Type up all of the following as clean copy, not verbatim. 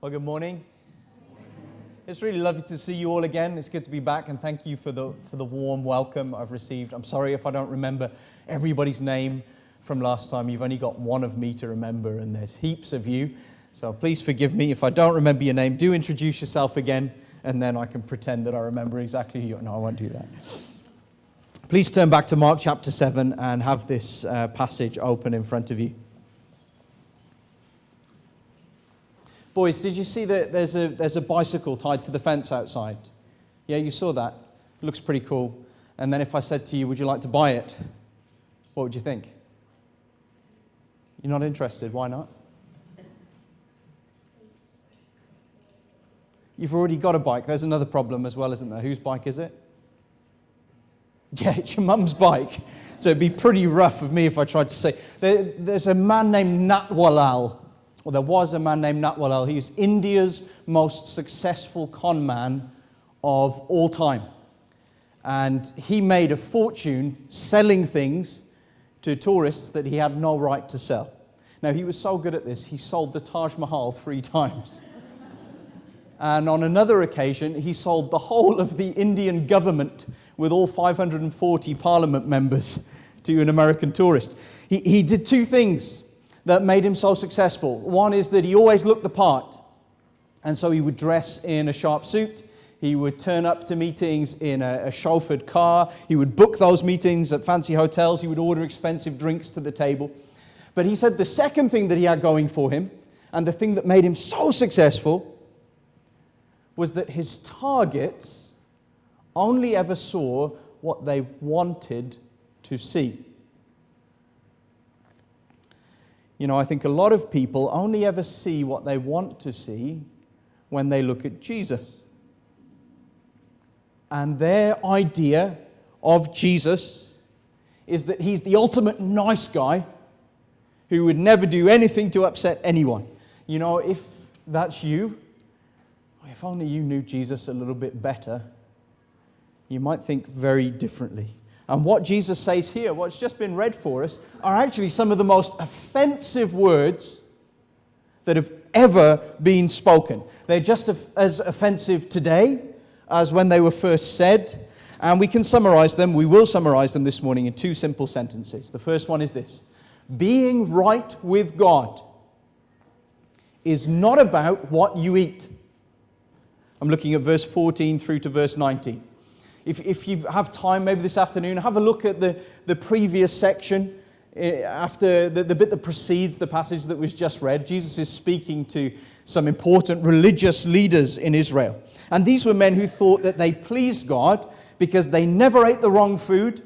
Well, good morning. It's really lovely to see you all again. It's good to be back, and thank you for the warm welcome I've received. I'm sorry if I don't remember everybody's name from last time. You've only got one of me to remember, and there's heaps of you. So please forgive me if I don't remember your name. Do introduce yourself again, and then I can pretend that I remember exactly who you are. No, I won't do that. Please turn back to Mark chapter 7 and have this passage open in front of you. Boys, did you see that there's a bicycle tied to the fence outside? Yeah, you saw that. It looks pretty cool. And then if I said to you, would you like to buy it? What would you think? You're not interested. Why not? You've already got a bike. There's another problem as well, isn't there? Whose bike is it? Yeah, it's your mum's bike. So it'd be pretty rough of me if I tried to say. There's a man named Natwalal. Well, there was a man named Natwalal. He was India's most successful con man of all time. And he made a fortune selling things to tourists that he had no right to sell. Now, he was so good at this, he sold the Taj Mahal 3 times. And on another occasion, he sold the whole of the Indian government with all 540 parliament members to an American tourist. He did 2 things that made him so successful. One is that he always looked the part. And so he would dress in a sharp suit. He would turn up to meetings in a chauffeured car. He would book those meetings at fancy hotels. He would order expensive drinks to the table. But he said the second thing that he had going for him, and the thing that made him so successful, was that his targets only ever saw what they wanted to see. You know, I think a lot of people only ever see what they want to see when they look at Jesus. And their idea of Jesus is that he's the ultimate nice guy who would never do anything to upset anyone. You know, if that's you, if only you knew Jesus a little bit better, you might think very differently. And what Jesus says here, what's just been read for us, are actually some of the most offensive words that have ever been spoken. They're just as offensive today as when they were first said. And we can summarize them, we will summarize them this morning in 2 simple sentences. The first one is this: being right with God is not about what you eat. I'm looking at verse 14 through to verse 19. If you have time, maybe this afternoon, have a look at the previous section after the bit that precedes the passage that was just read. Jesus is speaking to some important religious leaders in Israel. And these were men who thought that they pleased God because they never ate the wrong food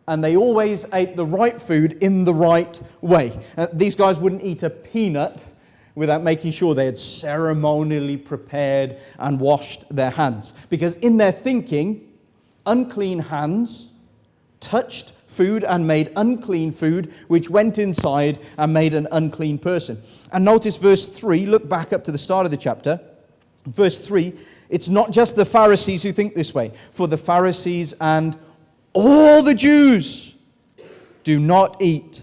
and they always ate the right food in the right way. These guys wouldn't eat a peanut without making sure they had ceremonially prepared and washed their hands. Because in their thinking, unclean hands touched food and made unclean food, which went inside and made an unclean person. And notice verse 3, look back up to the start of the chapter. Verse 3, it's not just the Pharisees who think this way. For the Pharisees and all the Jews do not eat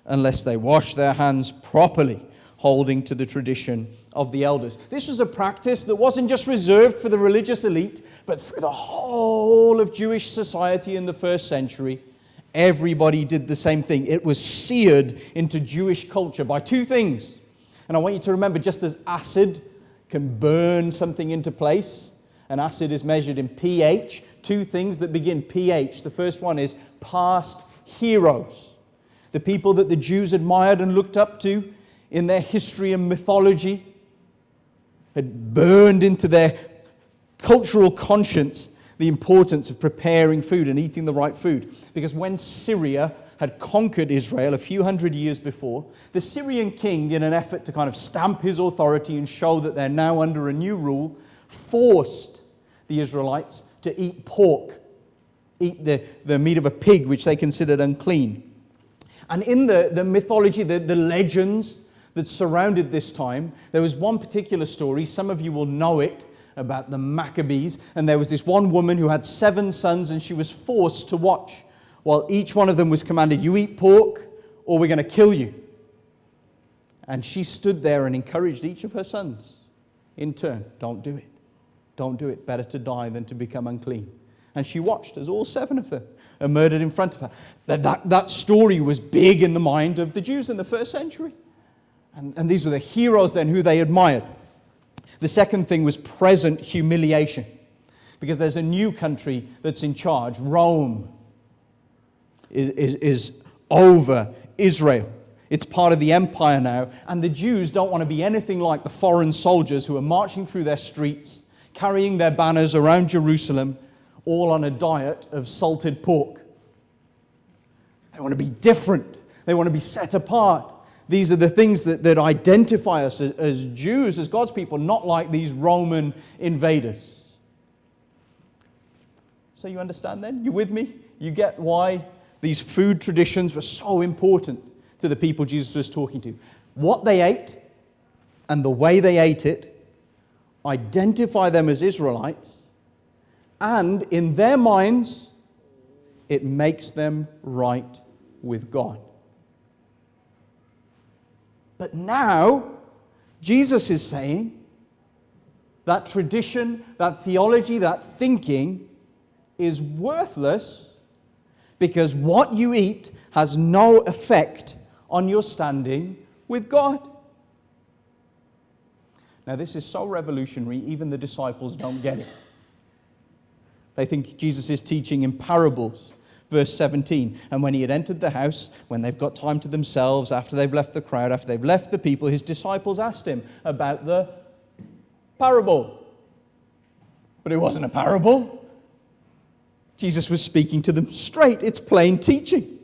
unless they wash their hands properly, holding to the tradition of the elders. This was a practice that wasn't just reserved for the religious elite, but for the whole of Jewish society in the first century. Everybody did the same thing. It was seared into Jewish culture by 2 things. And I want you to remember, just as acid can burn something into place, and acid is measured in pH, 2 things that begin pH. The first one is past heroes. The people that the Jews admired and looked up to in their history and mythology had burned into their cultural conscience the importance of preparing food and eating the right food. Because when Syria had conquered Israel a few hundred years before, the Syrian king, in an effort to kind of stamp his authority and show that they're now under a new rule, forced the Israelites to eat pork, eat the meat of a pig, which they considered unclean. And in the mythology, the legends that surrounded this time, there was one particular story, some of you will know it, about the Maccabees, and there was this one woman who had 7 sons, and she was forced to watch while each one of them was commanded, you eat pork or we're going to kill you. And she stood there and encouraged each of her sons in turn, don't do it. Don't do it. Better to die than to become unclean. And she watched as all 7 of them are murdered in front of her. That story was big in the mind of the Jews in the first century. And these were the heroes then who they admired. The second thing was present humiliation. Because there's a new country that's in charge. Rome is over Israel. It's part of the empire now. And the Jews don't want to be anything like the foreign soldiers who are marching through their streets, carrying their banners around Jerusalem, all on a diet of salted pork. They want to be different. They want to be set apart. These are the things that identify us as Jews, as God's people, not like these Roman invaders. So you understand then? You with me? You get why these food traditions were so important to the people Jesus was talking to. What they ate and the way they ate it identify them as Israelites, and in their minds, it makes them right with God. But now, Jesus is saying that tradition, that theology, that thinking is worthless because what you eat has no effect on your standing with God. Now, this is so revolutionary, even the disciples don't get it. They think Jesus is teaching in parables. Verse 17, and when he had entered the house, when they've got time to themselves, after they've left the crowd, after they've left the people, his disciples asked him about the parable. But it wasn't a parable. Jesus was speaking to them straight. It's plain teaching.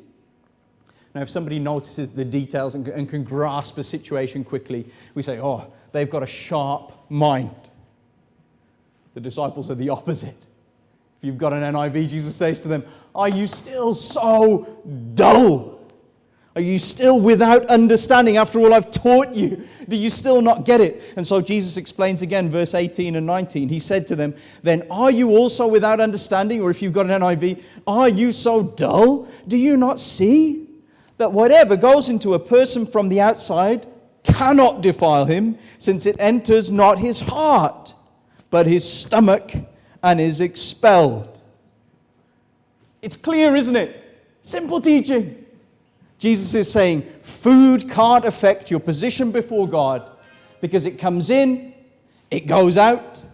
Now, if somebody notices the details and can grasp a situation quickly, we say, oh, they've got a sharp mind. The disciples are the opposite. If you've got an NIV, Jesus says to them, are you still so dull? Are you still without understanding? After all I've taught you, do you still not get it? And so Jesus explains again, verse 18 and 19. He said to them, then are you also without understanding? Or if you've got an NIV, are you so dull? Do you not see that whatever goes into a person from the outside cannot defile him, since it enters not his heart, but his stomach, and is expelled? It's clear, isn't it? Simple teaching. Jesus is saying food can't affect your position before God because it comes in, it goes out,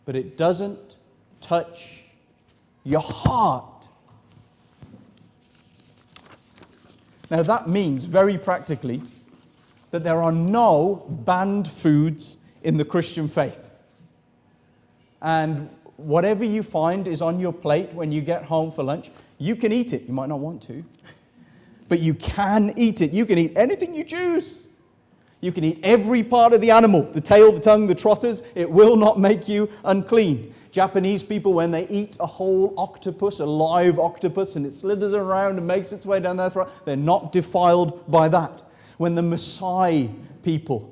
but it doesn't touch your heart. Now that means very practically that there are no banned foods in the Christian faith. And whatever you find is on your plate when you get home for lunch, you can eat it. You might not want to, but you can eat it. You can eat anything you choose. You can eat every part of the animal, the tail, the tongue, the trotters. It will not make you unclean. Japanese people, when they eat a whole octopus, a live octopus, and it slithers around and makes its way down their throat, they're not defiled by that. When the Maasai people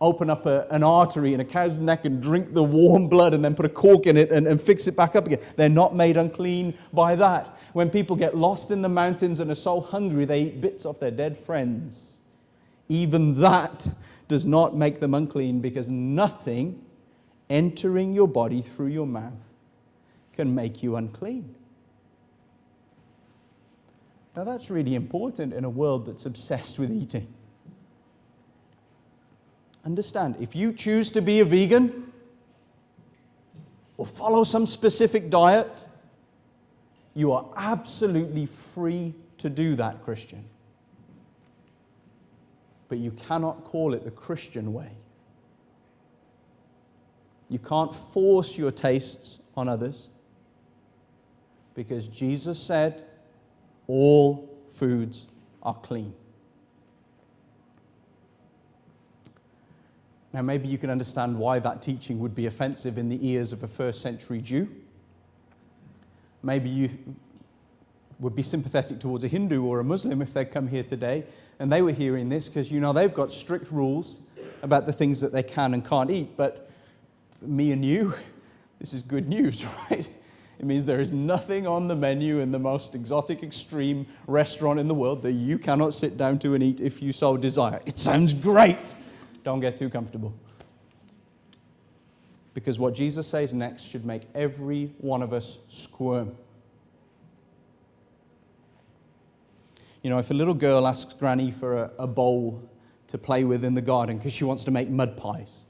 open up an artery in a cow's neck and drink the warm blood and then put a cork in it and fix it back up again, they're not made unclean by that. When people get lost in the mountains and are so hungry they eat bits off their dead friends, even that does not make them unclean, because nothing entering your body through your mouth can make you unclean. Now that's really important in a world that's obsessed with eating. Understand, if you choose to be a vegan or follow some specific diet, you are absolutely free to do that, Christian. But you cannot call it the Christian way. You can't force your tastes on others, because Jesus said all foods are clean. Now, maybe you can understand why that teaching would be offensive in the ears of a first century Jew. Maybe you would be sympathetic towards a Hindu or a Muslim if they'd come here today and they were hearing this, because, you know, they've got strict rules about the things that they can and can't eat. But for me and you, this is good news, right? It means there is nothing on the menu in the most exotic, extreme restaurant in the world that you cannot sit down to and eat if you so desire. It sounds great. Don't get too comfortable. Because what Jesus says next should make every one of us squirm. You know, if a little girl asks Granny for a bowl to play with in the garden because she wants to make mud pies,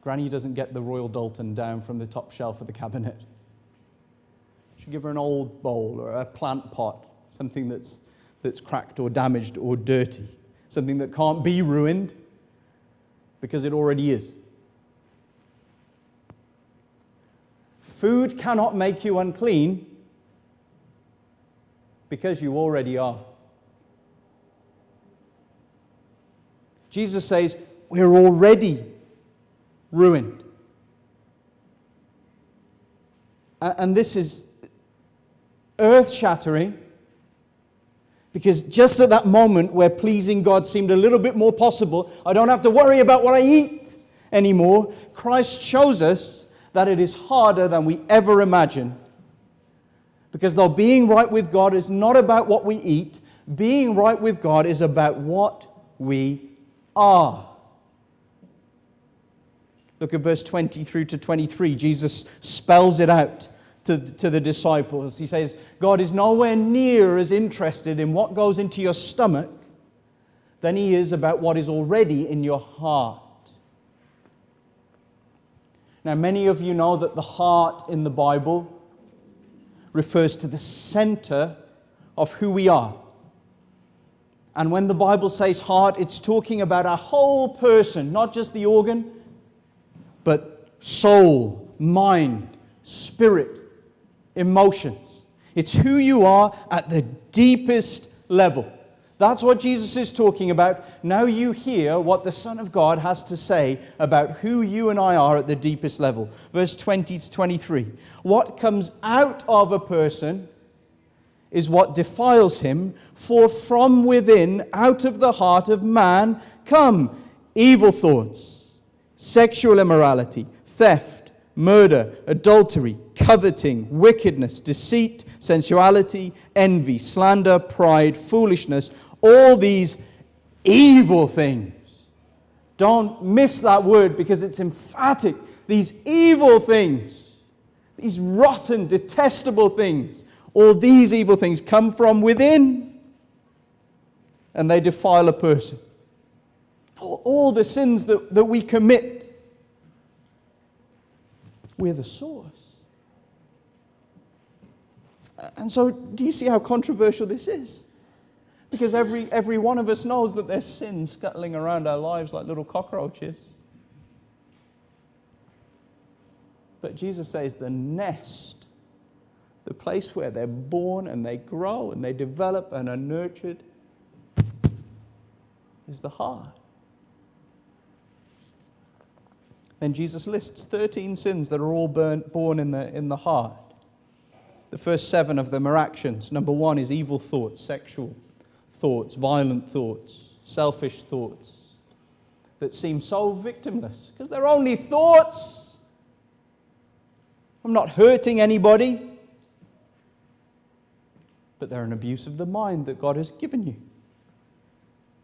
Granny doesn't get the Royal Doulton down from the top shelf of the cabinet. She'll give her an old bowl or a plant pot, something that's cracked or damaged or dirty, something that can't be ruined because it already is. Food cannot make you unclean because you already are. Jesus says, we're already ruined. And this is earth-shattering, because just at that moment where pleasing God seemed a little bit more possible, I don't have to worry about what I eat anymore, Christ shows us that it is harder than we ever imagined. Because though being right with God is not about what we eat, being right with God is about what we are. Look at verse 20 through to 23. Jesus spells it out to the disciples. He says, God is nowhere near as interested in what goes into your stomach than He is about what is already in your heart. Now, many of you know that the heart in the Bible refers to the center of who we are. And when the Bible says heart, it's talking about our whole person, not just the organ, but soul, mind, spirit, emotions. It's who you are at the deepest level. That's what Jesus is talking about. Now you hear what the Son of God has to say about who you and I are at the deepest level. Verse 20 to 23. What comes out of a person is what defiles him, for from within, out of the heart of man, come evil thoughts, sexual immorality, theft, murder, adultery, coveting, wickedness, deceit, sensuality, envy, slander, pride, foolishness, all these evil things. Don't miss that word because it's emphatic. These evil things, these rotten, detestable things, all these evil things come from within and they defile a person. All the sins that we commit, we're the source. And so, do you see how controversial this is? Because every one of us knows that there's sin scuttling around our lives like little cockroaches. But Jesus says the nest, the place where they're born and they grow and they develop and are nurtured, is the heart. Then Jesus lists 13 sins that are all born in the heart. The first 7 of them are actions. Number 1 is evil thoughts, sexual thoughts, violent thoughts, selfish thoughts that seem so victimless because they're only thoughts. I'm not hurting anybody, but they're an abuse of the mind that God has given you.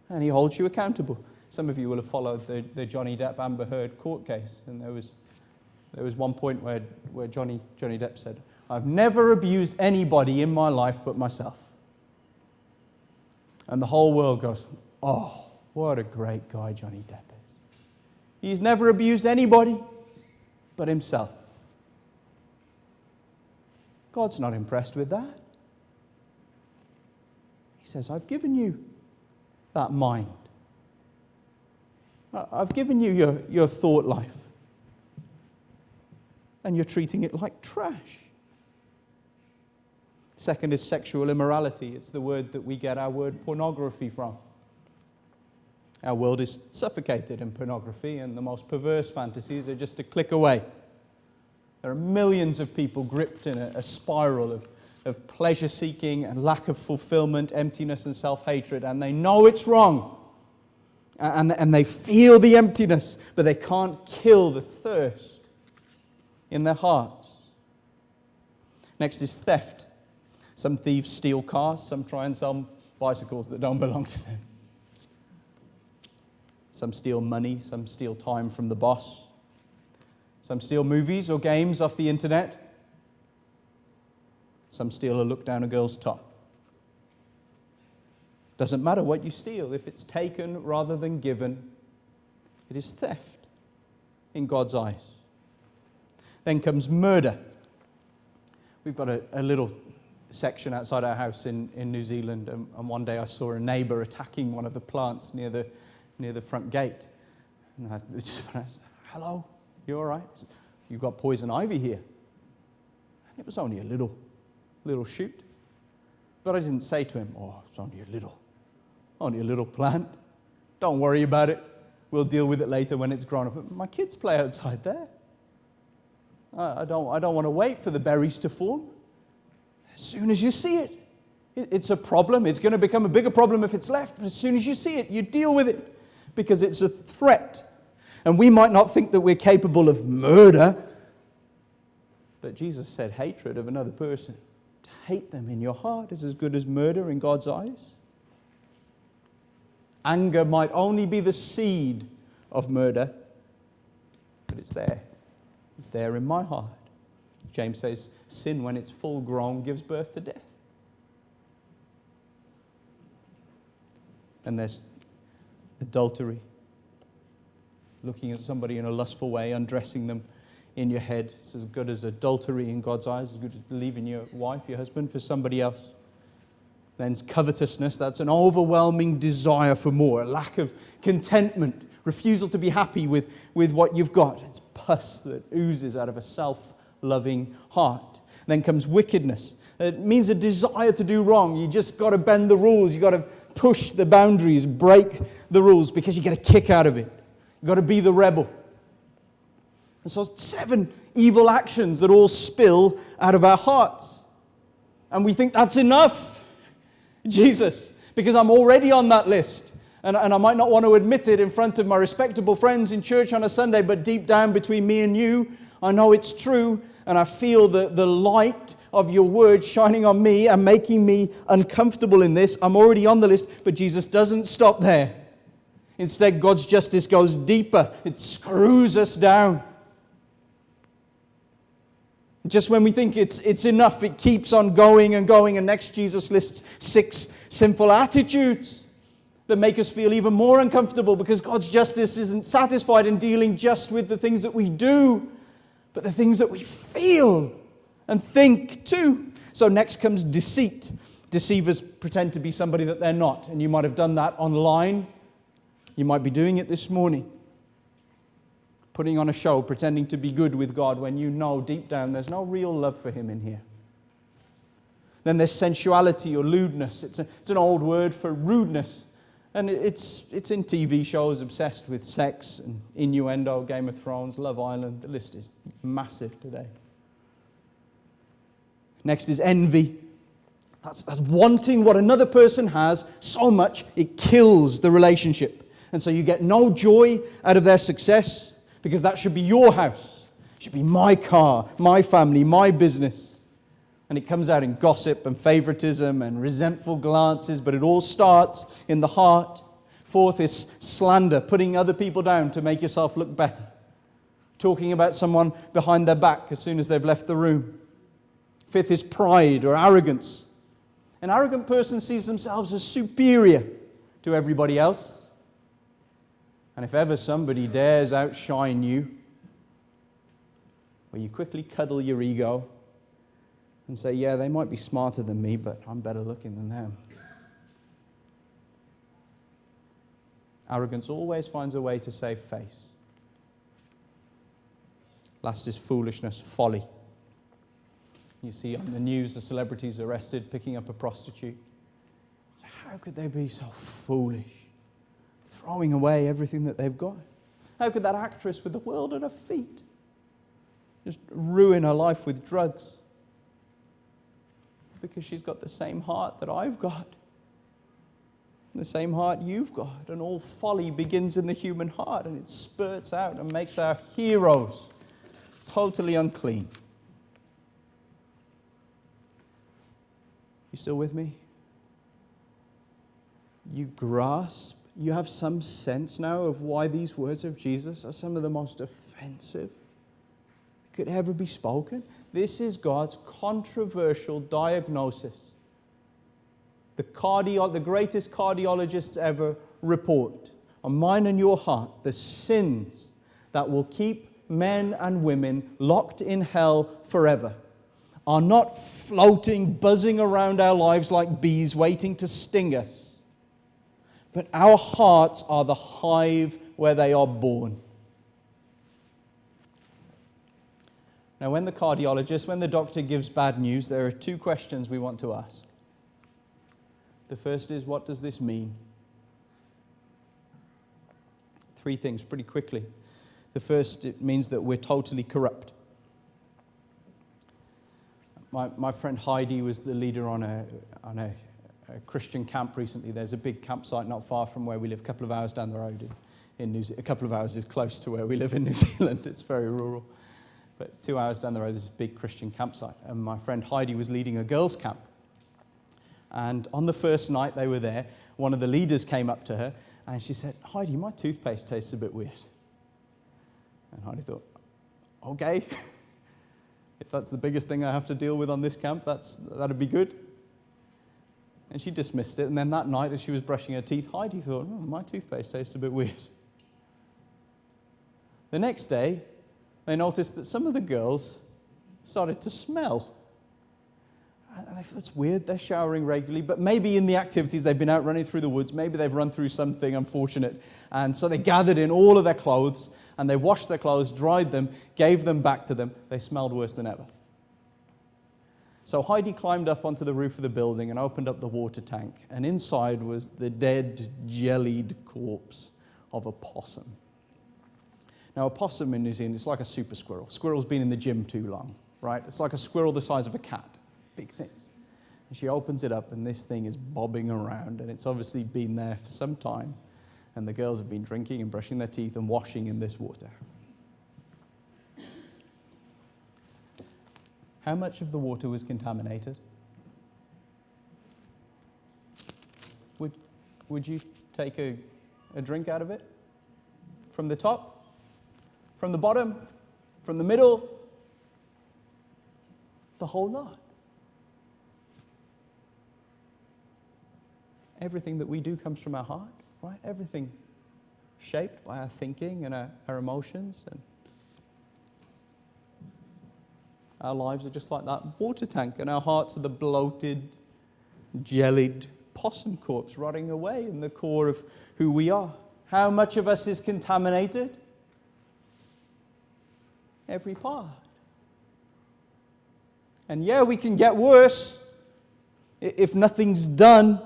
And He holds you accountable. Some of you will have followed the Johnny Depp Amber Heard court case, and there was one point where Johnny Depp said, I've never abused anybody in my life but myself. And the whole world goes, oh, what a great guy Johnny Depp is. He's never abused anybody but himself. God's not impressed with that. He says, I've given you that mind. I've given you your thought life. And you're treating it like trash. Second is sexual immorality. It's the word that we get our word pornography from. Our world is suffocated in pornography, and the most perverse fantasies are just a click away. There are millions of people gripped in a spiral of pleasure-seeking and lack of fulfillment, emptiness and self-hatred, and they know it's wrong. And they feel the emptiness, but they can't kill the thirst in their hearts. Next is theft. Some thieves steal cars, some try and sell bicycles that don't belong to them. Some steal money, some steal time from the boss. Some steal movies or games off the internet. Some steal a look down a girl's top. Doesn't matter what you steal. If it's taken rather than given, it is theft in God's eyes. Then comes murder. We've got a little section outside our house in New Zealand, and one day I saw a neighbour attacking one of the plants near the front gate. And I just went, hello, you all right? You've got poison ivy here. And it was only a little shoot. But I didn't say to him, oh, it's only a little plant. Don't worry about it. We'll deal with it later when it's grown up. But my kids play outside there. I don't want to wait for the berries to form. As soon as you see it, it's a problem. It's going to become a bigger problem if it's left. But as soon as you see it, you deal with it because it's a threat. And we might not think that we're capable of murder, but Jesus said hatred of another person. To hate them in your heart is as good as murder in God's eyes. Anger might only be the seed of murder, but it's there. It's there in my heart. James says, sin, when it's full grown, gives birth to death. And there's adultery. Looking at somebody in a lustful way, undressing them in your head. It's as good as adultery in God's eyes, as good as leaving your wife, your husband, for somebody else. Then covetousness, that's an overwhelming desire for more, a lack of contentment, refusal to be happy with what you've got. It's pus that oozes out of a self-loving heart. Then comes wickedness. It means a desire to do wrong. You just got to bend the rules. You got to push the boundaries, break the rules because you get a kick out of it. You've got to be the rebel. And so 7 evil actions that all spill out of our hearts. And we think that's enough. Jesus, because I'm already on that list. And I might not want to admit it in front of my respectable friends in church on a Sunday, but deep down between me and you, I know it's true. And I feel the light of your word shining on me and making me uncomfortable in this. I'm already on the list, but Jesus doesn't stop there. Instead, God's justice goes deeper. It screws us down. Just when we think it's enough, it keeps on going and going. And next, Jesus lists 6 sinful attitudes that make us feel even more uncomfortable because God's justice isn't satisfied in dealing just with the things that we do, but the things that we feel and think too. So next comes deceit. Deceivers pretend to be somebody that they're not. And you might have done that online. You might be doing it this morning. Putting on a show, pretending to be good with God when you know deep down there's no real love for Him in here. Then there's sensuality or lewdness. It's an old word for rudeness. And it's in TV shows obsessed with sex and innuendo, Game of Thrones, Love Island. The list is massive today. Next is envy. That's wanting what another person has so much it kills the relationship. And so you get no joy out of their success. Because that should be your house. It should be my car, my family, my business. And it comes out in gossip and favoritism and resentful glances, but it all starts in the heart. 4th is slander, putting other people down to make yourself look better. Talking about someone behind their back as soon as they've left the room. 5th is pride or arrogance. An arrogant person sees themselves as superior to everybody else. And if ever somebody dares outshine you, well, you quickly cuddle your ego and say, yeah, they might be smarter than me, but I'm better looking than them. Arrogance always finds a way to save face. Last is foolishness, folly. You see on the news the celebrities arrested picking up a prostitute. How could they be so foolish? Throwing away everything that they've got. How could that actress with the world at her feet just ruin her life with drugs? Because she's got the same heart that I've got. The same heart you've got. And all folly begins in the human heart and it spurts out and makes our heroes totally unclean. You still with me? You grasp? You have some sense now of why these words of Jesus are some of the most offensive could ever be spoken. This is God's controversial diagnosis. The greatest cardiologists ever report on mine and your heart, the sins that will keep men and women locked in hell forever are not floating, buzzing around our lives like bees waiting to sting us. But our hearts are the hive where they are born. Now, when the doctor gives bad news, there are two questions we want to ask. The first is, what does this mean? Three things pretty quickly. The first, it means that we're totally corrupt. My friend Heidi was the leader on a Christian camp recently. There's a big campsite not far from where we live, a couple of hours down the road in New Zealand. A couple of hours is close to where we live in New Zealand. It's very rural. But 2 hours down the road, there's a big Christian campsite. And my friend Heidi was leading a girls' camp. And on the first night they were there, one of the leaders came up to her and she said, "Heidi, my toothpaste tastes a bit weird." And Heidi thought, okay, if that's the biggest thing I have to deal with on this camp, that'd be good. And she dismissed it. And then that night, as she was brushing her teeth, Heidi thought, my toothpaste tastes a bit weird. The next day, they noticed that some of the girls started to smell. And they thought, that's weird, they're showering regularly, but maybe in the activities, they've been out running through the woods, maybe they've run through something unfortunate. And so they gathered in all of their clothes, and they washed their clothes, dried them, gave them back to them. They smelled worse than ever. So Heidi climbed up onto the roof of the building and opened up the water tank, and inside was the dead, jellied corpse of a possum. Now, a possum in New Zealand is like a super squirrel. Squirrel's been in the gym too long, right? It's like a squirrel the size of a cat. Big things. And she opens it up, and this thing is bobbing around, and it's obviously been there for some time. And the girls have been drinking and brushing their teeth and washing in this water. How much of the water was contaminated? Would you take a drink out of it? From the top? From the bottom? From the middle? The whole lot. Everything that we do comes from our heart, right? Everything shaped by our thinking and our emotions. And our lives are just like that water tank, and our hearts are the bloated, jellied possum corpse rotting away in the core of who we are. How much of us is contaminated? Every part. And yeah, we can get worse if nothing's done.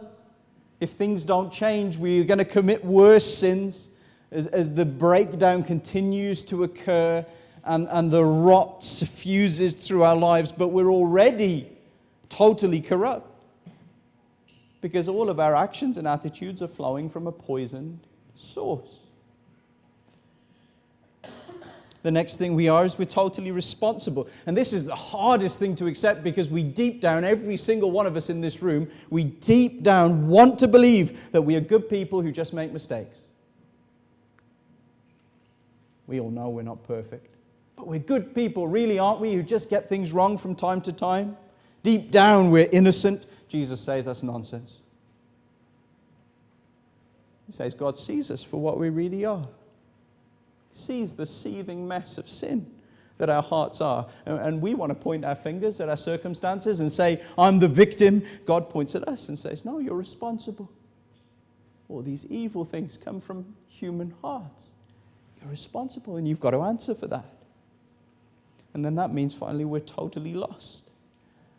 If things don't change, we're going to commit worse sins as the breakdown continues to occur and the rot suffuses through our lives. But we're already totally corrupt because all of our actions and attitudes are flowing from a poisoned source. The next thing we are is we're totally responsible. And this is the hardest thing to accept because we deep down, every single one of us in this room, we deep down want to believe that we are good people who just make mistakes. We all know we're not perfect. But we're good people, really, aren't we, who just get things wrong from time to time? Deep down, we're innocent. Jesus says that's nonsense. He says God sees us for what we really are. Sees the seething mess of sin that our hearts are. And we want to point our fingers at our circumstances and say, I'm the victim. God points at us and says, no, you're responsible. All these evil things come from human hearts. You're responsible and you've got to answer for that. And then that means finally we're totally lost.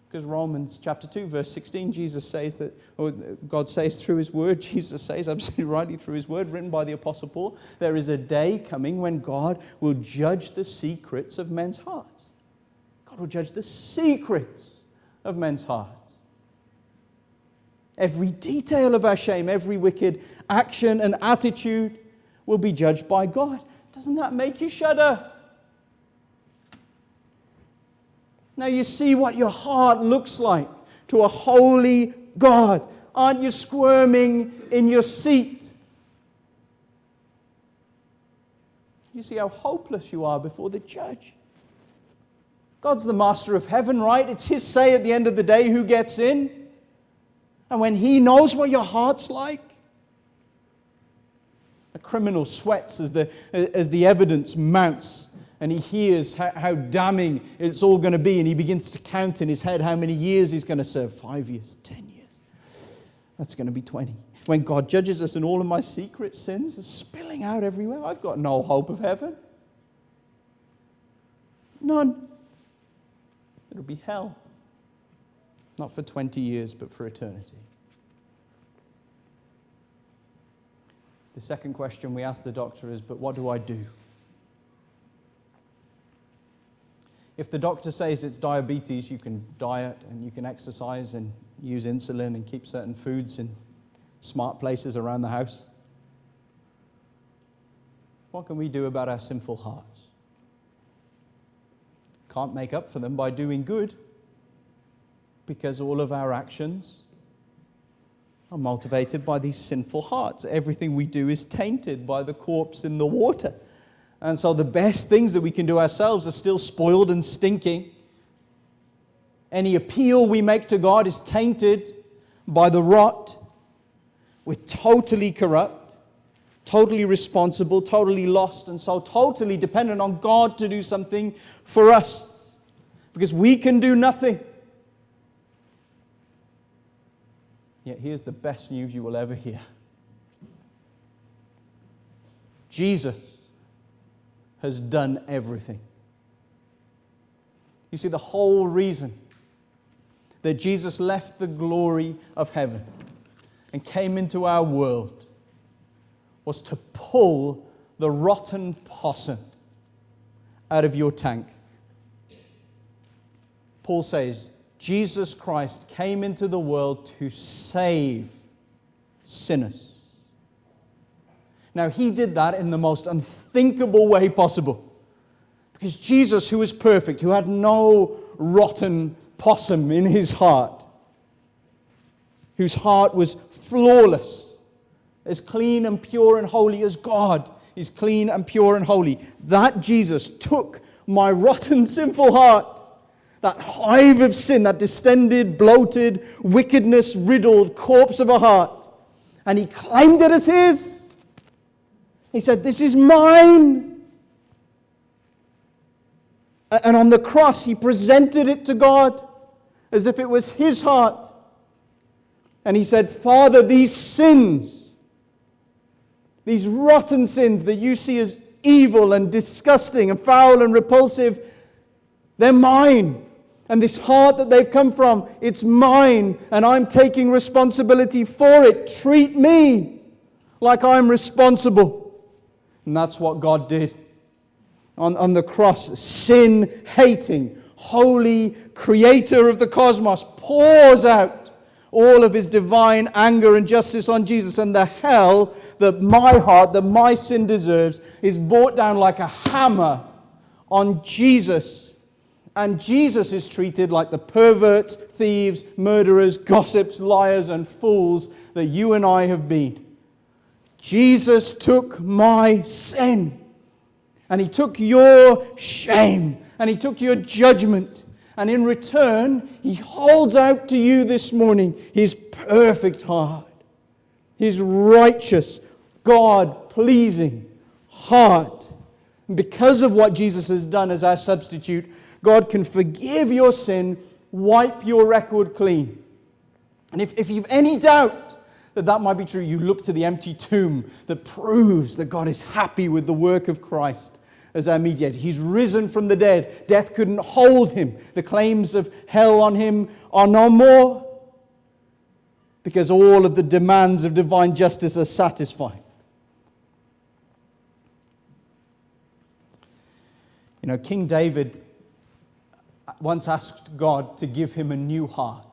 Because Romans chapter 2, verse 16, Jesus says that, or God says through His Word, Jesus says absolutely rightly through His Word, written by the Apostle Paul, there is a day coming when God will judge the secrets of men's hearts. God will judge the secrets of men's hearts. Every detail of our shame, every wicked action and attitude will be judged by God. Doesn't that make you shudder? Now you see what your heart looks like to a holy God. Aren't you squirming in your seat? You see how hopeless you are before the judge. God's the master of heaven, right? It's His say at the end of the day who gets in. And when He knows what your heart's like, a criminal sweats as the evidence mounts, and he hears how damning it's all going to be, and he begins to count in his head how many years he's going to serve. 5 years, 10 years. That's going to be 20. When God judges us and all of my secret sins are spilling out everywhere, I've got no hope of heaven. None. It'll be hell. Not for 20 years, but for eternity. The second question we ask the doctor is, but what do I do? If the doctor says it's diabetes, you can diet and you can exercise and use insulin and keep certain foods in smart places around the house. What can we do about our sinful hearts? Can't make up for them by doing good, because all of our actions are motivated by these sinful hearts. Everything we do is tainted by the corpse in the water. And so the best things that we can do ourselves are still spoiled and stinking. Any appeal we make to God is tainted by the rot. We're totally corrupt, totally responsible, totally lost, and so totally dependent on God to do something for us, because we can do nothing. Yet here's the best news you will ever hear. Jesus has done everything. You see, the whole reason that Jesus left the glory of heaven and came into our world was to pull the rotten possum out of your tank. Paul says, Jesus Christ came into the world to save sinners. Now, He did that in the most unthinkable way possible. Because Jesus, who was perfect, who had no rotten possum in His heart, whose heart was flawless, as clean and pure and holy as God is clean and pure and holy, that Jesus took my rotten, sinful heart, that hive of sin, that distended, bloated, wickedness-riddled corpse of a heart, and He claimed it as His. He said, "This is mine." And on the cross, He presented it to God as if it was His heart. And He said, "Father, these sins, these rotten sins that you see as evil and disgusting and foul and repulsive, they're mine. And this heart that they've come from, it's mine. And I'm taking responsibility for it. Treat me like I'm responsible." And that's what God did. On the cross, sin-hating, holy creator of the cosmos pours out all of His divine anger and justice on Jesus. And the hell that my heart, that my sin deserves, is brought down like a hammer on Jesus. And Jesus is treated like the perverts, thieves, murderers, gossips, liars, and fools that you and I have been. Jesus took my sin, and He took your shame, and He took your judgment, and in return, He holds out to you this morning His perfect heart, His righteous, God-pleasing heart. And because of what Jesus has done as our substitute, God can forgive your sin, wipe your record clean. And if you've any doubt that might be true, you look to the empty tomb that proves that God is happy with the work of Christ as our mediator. He's risen from the dead. Death couldn't hold Him. The claims of hell on Him are no more, because all of the demands of divine justice are satisfied. You know, King David once asked God to give him a new heart.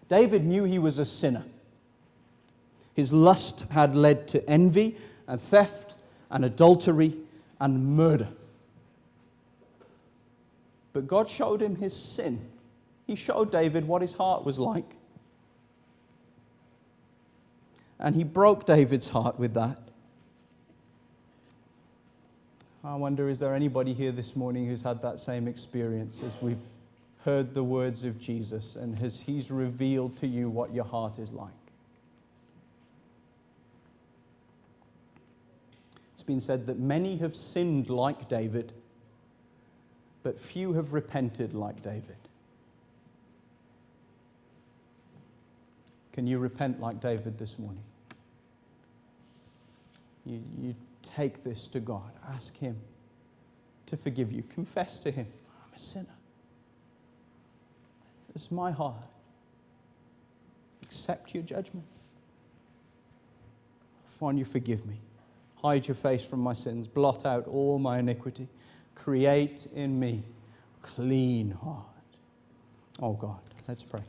David knew he was a sinner. His lust had led to envy and theft and adultery and murder. But God showed him his sin. He showed David what his heart was like. And He broke David's heart with that. I wonder, is there anybody here this morning who's had that same experience as we've heard the words of Jesus, and has He's revealed to you what your heart is like? It's been said that many have sinned like David, but few have repented like David. Can you repent like David this morning? You take this to God. Ask Him to forgive you. Confess to Him, I'm a sinner. This is my heart. Accept your judgment. Father, you forgive me. Hide your face from my sins. Blot out all my iniquity. Create in me a clean heart. Oh God, let's pray.